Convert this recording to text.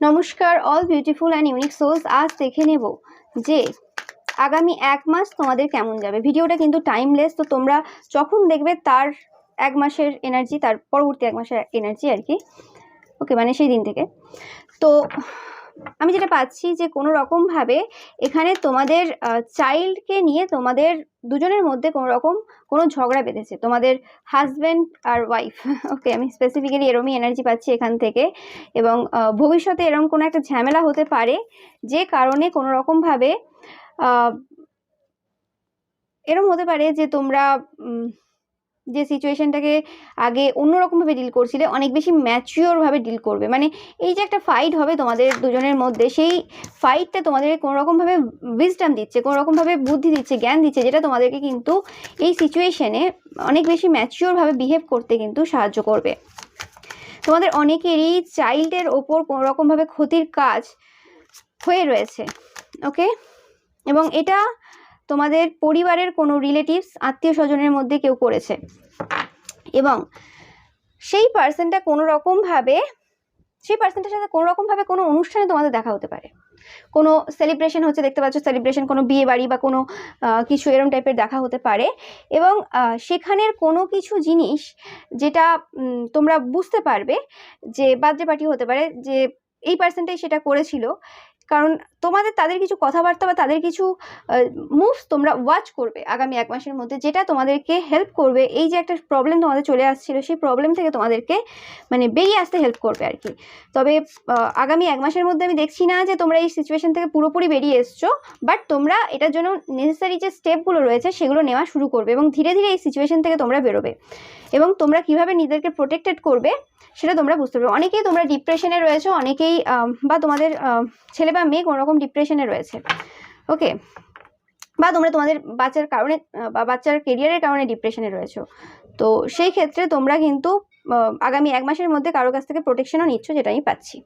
নমস্কার all beautiful and unique souls. আজ দেখে নেব যে আগামী এক মাস তোমাদের কেমন যাবে। ভিডিওটা কিন্তু টাইমলেস, তো তোমরা যখন দেখবে তার এক মাসের এনার্জি, তার পরবর্তী এক মাসের এনার্জি আর কি। ওকে, মানে সেই দিন থেকে। তো আমি যেটা পাচ্ছি যে কোনো রকমভাবে এখানে তোমাদের চাইল্ডকে নিয়ে তোমাদের দুজনের মধ্যে কোনো ঝগড়া বেঁধেছে, তোমাদের হাজব্যান্ড আর ওয়াইফ। ওকে, আমি স্পেসিফিক্যালি এরমই এনার্জি পাচ্ছি এখান থেকে। এবং ভবিষ্যতে এরকম কোনো একটা ঝামেলা হতে পারে, যে কারণে কোনো রকমভাবে এরকম হতে পারে যে তোমরা যে সিচুয়েশনটাকে আগে অন্যরকমভাবে ডিল করছিলে, অনেক বেশি ম্যাচিওরভাবে ডিল করবে। মানে এই যে একটা ফাইট হবে তোমাদের দুজনের মধ্যে, সেই ফাইটটা তোমাদের কোনো রকমভাবে উইজডম দিচ্ছে, কোনো রকমভাবে বুদ্ধি দিচ্ছে, জ্ঞান দিচ্ছে, যেটা তোমাদেরকে কিন্তু এই সিচুয়েশনে অনেক বেশি ম্যাচিওরভাবে বিহেভ করতে কিন্তু সাহায্য করবে। তোমাদের অনেকেরই চাইল্ডের ওপর কোনো রকমভাবে ক্ষতির কাজ হয়ে রয়েছে। ওকে, এবং এটা তোমাদের পরিবারের কোনো রিলেটিভস, আত্মীয় স্বজনের মধ্যে কেউ করেছে, এবং সেই পার্সনটার সাথে কোনো রকমভাবে কোনো অনুষ্ঠানে তোমাদের দেখা হতে পারে। কোনো সেলিব্রেশন হচ্ছে, দেখতে পাচ্ছ সেলিব্রেশন, কোনো বিয়ে বাড়ি বা কোনো কিছু এরম টাইপের দেখা হতে পারে। এবং সেখানের কোনো কিছু জিনিস যেটা তোমরা বুঝতে পারবে যে বার্থডে পার্টি হতে পারে, যে এই পার্সনটাই সেটা করেছিল। কারণ তাদের কিছু কথাবার্তা বা তাদের কিছু মুভস তোমরা ওয়াচ করবে আগামী এক মাসের মধ্যে, যেটা তোমাদেরকে হেল্প করবে। এই যে একটা প্রবলেম তোমাদের চলে আসছিল, সেই প্রবলেম থেকে তোমাদেরকে মানে বেরিয়ে আসতে হেল্প করবে আর কি। তবে আগামী এক মাসের মধ্যে আমি দেখছি না যে তোমরা এই সিচুয়েশন থেকে পুরোপুরি বেরিয়ে এসছো, বাট তোমরা এটার জন্য নেসেসারি যে স্টেপগুলো রয়েছে সেগুলো নেওয়া শুরু করবে, এবং ধীরে ধীরে এই সিচুয়েশন থেকে তোমরা বেরোবে। এবং তোমরা কিভাবে নিজেদেরকে প্রোটেক্টেড করবে সেটা তোমরা বুঝতে পারবে। অনেকেই তোমরা ডিপ্রেশনে রয়েছো, অনেকেই বা তোমাদের ছেলে বা মেয়ে কোনো রকম ডিপ্রেশনে রয়েছে। ওকে, বা তোমরা তোমাদের বাচ্চার কারণে বা বাচ্চার কেরিয়ারের কারণে ডিপ্রেশনে রয়েছো। তো সেই ক্ষেত্রে তোমরা কিন্তু আগামী এক মাসের মধ্যে কারোর কাছ থেকে প্রোটেকশনও নিচ্ছ, যেটা আমি পাচ্ছি।